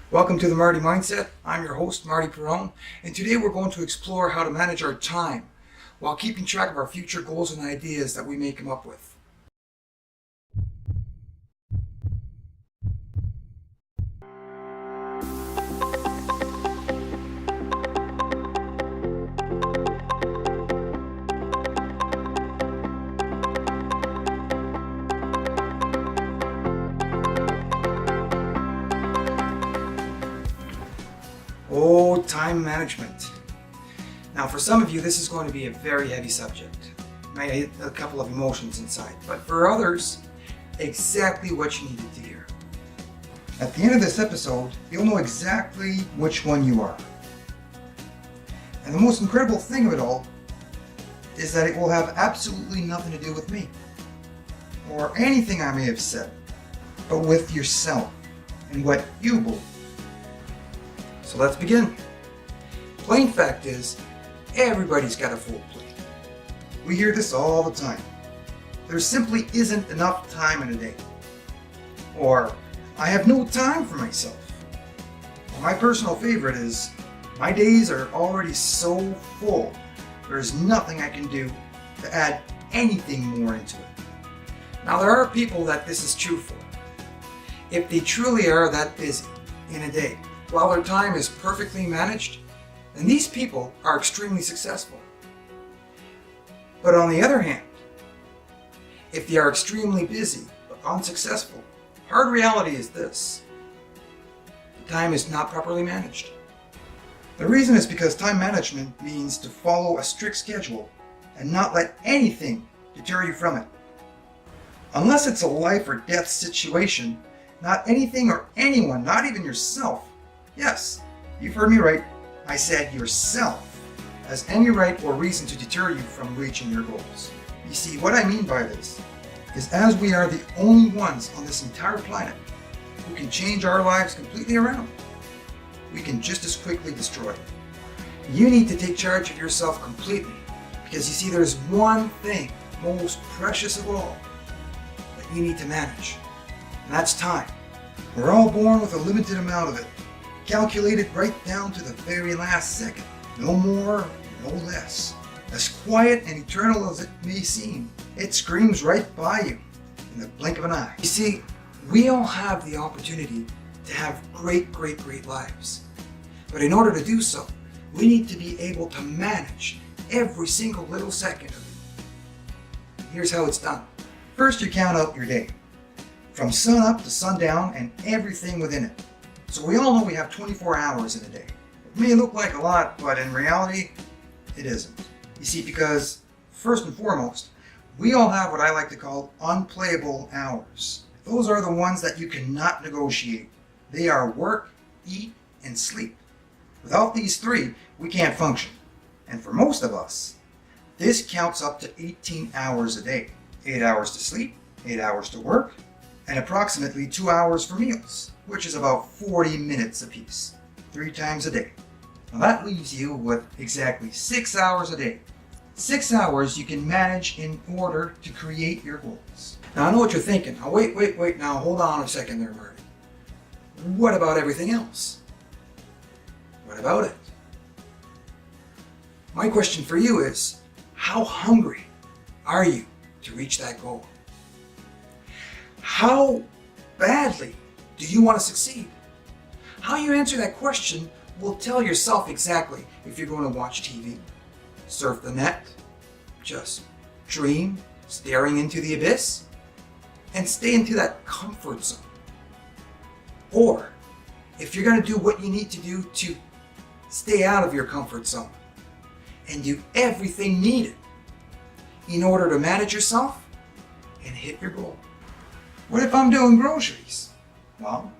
Welcome to the Marty Mindset. I'm your host, Marty, and today we're going to explore how to manage our time while keeping track of our future goals and ideas that we may come up with. Oh, time management. Now, for some of you, this is going to be a very heavy subject. Might hit a couple of emotions inside, but for others, exactly what you needed to hear. At the end of this episode, you'll know exactly which one you are. And the most incredible thing of it all is that it will have absolutely nothing to do with me or anything I may have said, but with yourself and what you believe. So let's begin. Plain fact is, everybody's got a full plate. We hear this all the time. There simply isn't enough time in a day. Or, I have no time for myself. Well, my personal favorite is, my days are already so full, there's nothing I can do to add anything more into it. Now, there are people that this is true for. If they truly are that busy in a day, while their time is perfectly managed, then these people are extremely successful. But on the other hand, if they are extremely busy but unsuccessful, hard reality is this: the time is not properly managed. The reason is because time management means to follow a strict schedule and not let anything deter you from it. Unless it's a life or death situation, not anything or anyone, not even yourself, yes, you've heard me right, I said yourself, has any right or reason to deter you from reaching your goals. You see, what I mean by this is, as we are the only ones on this entire planet who can change our lives completely around, we can just as quickly destroy it. You need to take charge of yourself completely, because you see, there's one thing most precious of all that you need to manage, and that's time. We're all born with a limited amount of it, calculated right down to the very last second. No more, no less. As quiet and eternal as it may seem, it screams right by you in the blink of an eye. You see, we all have the opportunity to have great lives. But in order to do so, we need to be able to manage every single little second of it. Here's how it's done. First, you count out your day, from sun up to sundown and everything within it. So we all know we have 24 hours in a day. It may look like a lot, but in reality, it isn't. You see, because first and foremost, we all have what I like to call unplayable hours. Those are the ones that you cannot negotiate. They are work, eat, and sleep. Without these three, we can't function. And for most of us, this counts up to 18 hours a day. 8 hours to sleep, 8 hours to work, and approximately 2 hours for meals, which is about 40 minutes apiece, 3 times a day. Now that leaves you with exactly 6 hours a day. 6 hours you can manage in order to create your goals. Now I know what you're thinking. Now wait, now hold on a second there, Marty. What about everything else? What about it? My question for you is, how hungry are you to reach that goal? How badly do you want to succeed? How you answer that question will tell yourself exactly if you're going to watch TV, surf the net, just dream, staring into the abyss, and stay into that comfort zone. Or if you're going to do what you need to do to stay out of your comfort zone and do everything needed in order to manage yourself and hit your goal. What if I'm doing groceries? Well,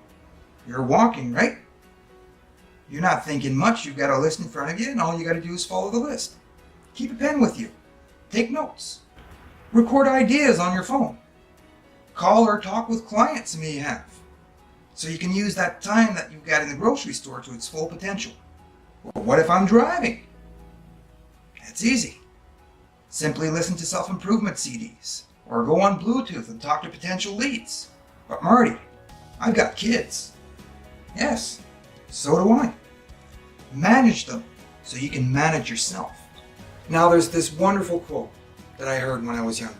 you're walking, right? You're not thinking much. You've got a list in front of you, and all you got to do is follow the list. Keep a pen with you. Take notes. Record ideas on your phone. Call or talk with clients you may have, so you can use that time that you've got in the grocery store to its full potential. Well, what if I'm driving? It's easy. Simply listen to self-improvement CDs, or go on Bluetooth and talk to potential leads. But Marty, I've got kids. Yes, so do I. Manage them so you can manage yourself. Now there's this wonderful quote that I heard when I was younger,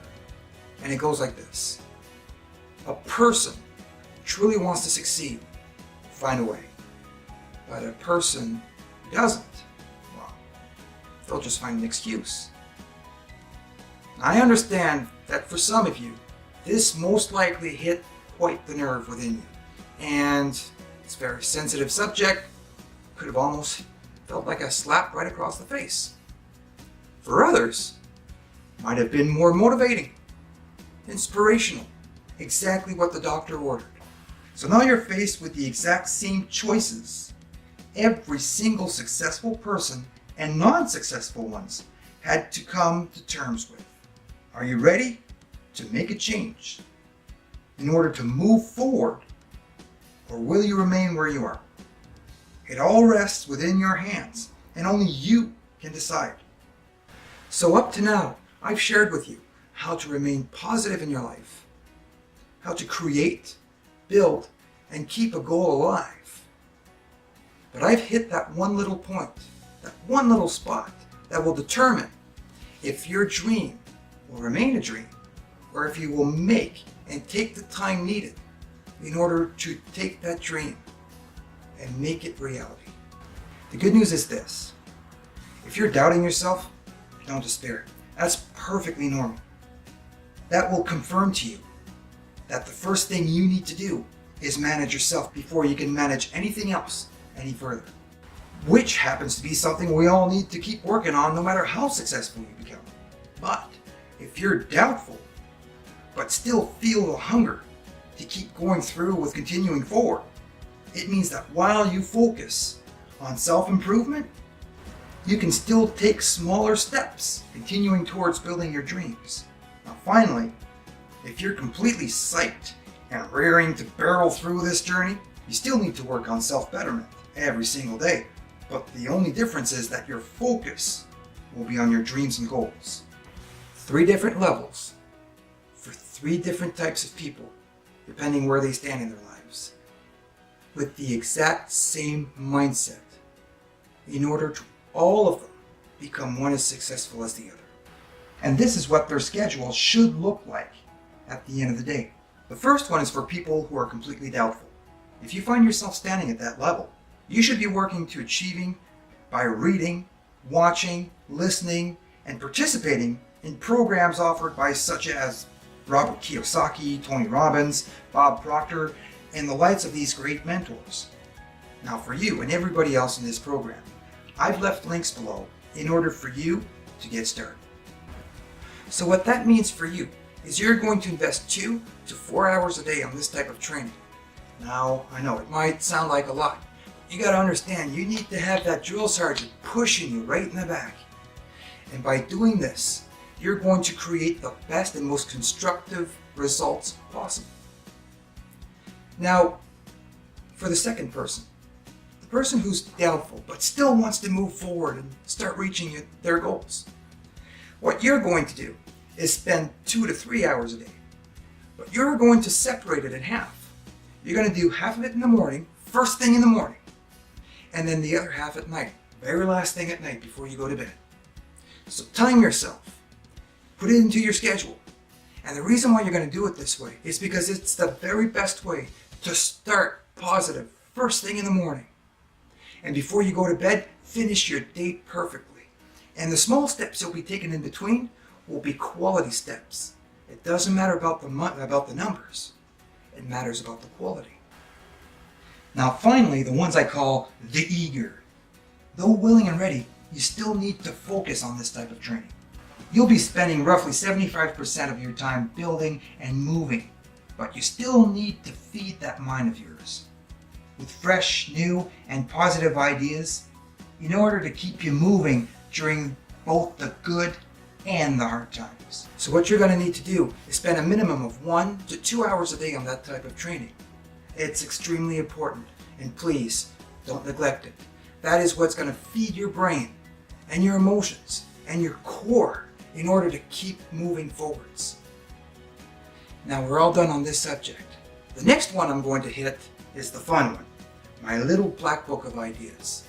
and it goes like this. A person who truly wants to succeed will find a way, but a person who doesn't, well, they'll just find an excuse. I understand that for some of you, this most likely hit quite the nerve within you, and it's a very sensitive subject, could have almost felt like a slap right across the face. For others, it might have been more motivating, inspirational, exactly what the doctor ordered. So now you're faced with the exact same choices every single successful person and non-successful ones had to come to terms with. Are you ready to make a change in order to move forward, or will you remain where you are? It all rests within your hands, and only you can decide. So up to now, I've shared with you how to remain positive in your life, how to create, build, and keep a goal alive. But I've hit that one little point, that one little spot that will determine if your dream will remain a dream, or if you will make and take the time needed in order to take that dream and make it reality. The good news is this. If you're doubting yourself, don't despair. That's perfectly normal. That will confirm to you that the first thing you need to do is manage yourself before you can manage anything else any further. Which happens to be something we all need to keep working on no matter how successful you become. But if you're doubtful, but still feel the hunger to keep going through with continuing forward, it means that while you focus on self-improvement, you can still take smaller steps, continuing towards building your dreams. Now finally, if you're completely psyched and raring to barrel through this journey, you still need to work on self-betterment every single day. But the only difference is that your focus will be on your dreams and goals. 3 different levels for 3 different types of people, depending where they stand in their lives, with the exact same mindset, in order to all of them become one as successful as the other. And this is what their schedule should look like at the end of the day. The first one is for people who are completely doubtful. If you find yourself standing at that level, you should be working to achieving by reading, watching, listening, and participating in programs offered by such as Robert Kiyosaki, Tony Robbins, Bob Proctor, and the likes of these great mentors. Now for you and everybody else in this program, I've left links below in order for you to get started. So what that means for you is you're going to invest 2 to 4 hours a day on this type of training. Now, I know it might sound like a lot. You got to understand, you need to have that drill sergeant pushing you right in the back. And by doing this, you're going to create the best and most constructive results possible. Now, for the second person, the person who's doubtful but still wants to move forward and start reaching their goals, what you're going to do is spend 2 to 3 hours a day. But you're going to separate it in half. You're going to do half of it in the morning, first thing in the morning, and then the other half at night, very last thing at night before you go to bed. So time yourself. Put it into your schedule. And the reason why you're going to do it this way is because it's the very best way to start positive first thing in the morning. And before you go to bed, finish your day perfectly. And the small steps you'll be taking in between will be quality steps. It doesn't matter about the numbers. It matters about the quality. Now finally, the ones I call the eager. Though willing and ready, you still need to focus on this type of training. You'll be spending roughly 75% of your time building and moving, but you still need to feed that mind of yours with fresh, new, and positive ideas in order to keep you moving during both the good and the hard times. So what you're going to need to do is spend a minimum of 1 to 2 hours a day on that type of training. It's extremely important, and please don't neglect it. That is what's going to feed your brain and your emotions and your core in order to keep moving forwards. Now we're all done on this subject. The next one I'm going to hit is the fun one, my little black book of ideas.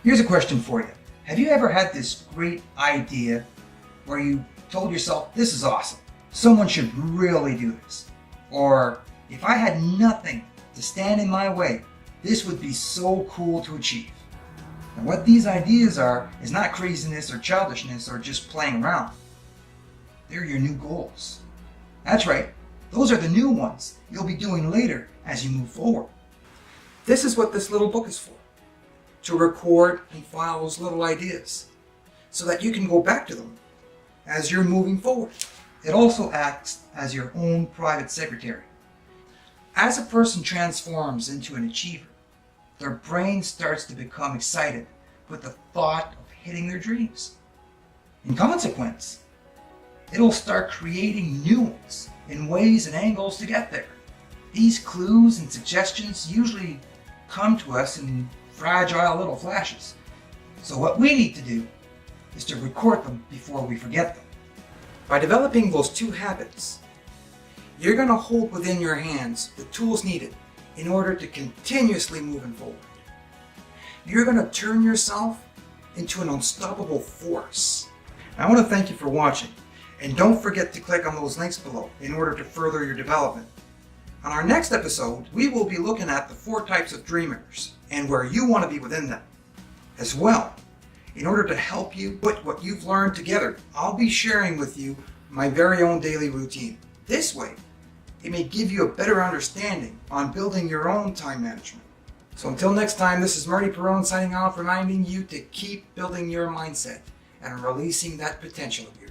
Here's a question for you. Have you ever had this great idea where you told yourself, this is awesome, someone should really do this? Or, if I had nothing to stand in my way, this would be so cool to achieve. Now what these ideas are is not craziness or childishness or just playing around. They're your new goals. That's right, those are the new ones you'll be doing later as you move forward. This is what this little book is for, to record and file those little ideas so that you can go back to them as you're moving forward. It also acts as your own private secretary. As a person transforms into an achiever, their brain starts to become excited with the thought of hitting their dreams. In consequence, it'll start creating new ones in ways and angles to get there. These clues and suggestions usually come to us in fragile little flashes. So what we need to do is to record them before we forget them. By developing those two habits, you're going to hold within your hands the tools needed in order to continuously moving forward. You're going to turn yourself into an unstoppable force. I want to thank you for watching, and don't forget to click on those links below in order to further your development. On our next episode, we will be looking at the 4 types of dreamers and where you want to be within them. As well, in order to help you put what you've learned together, I'll be sharing with you my very own daily routine. This way, it may give you a better understanding on building your own time management. So until next time, this is Marty signing off, reminding you to keep building your mindset and releasing that potential of yours.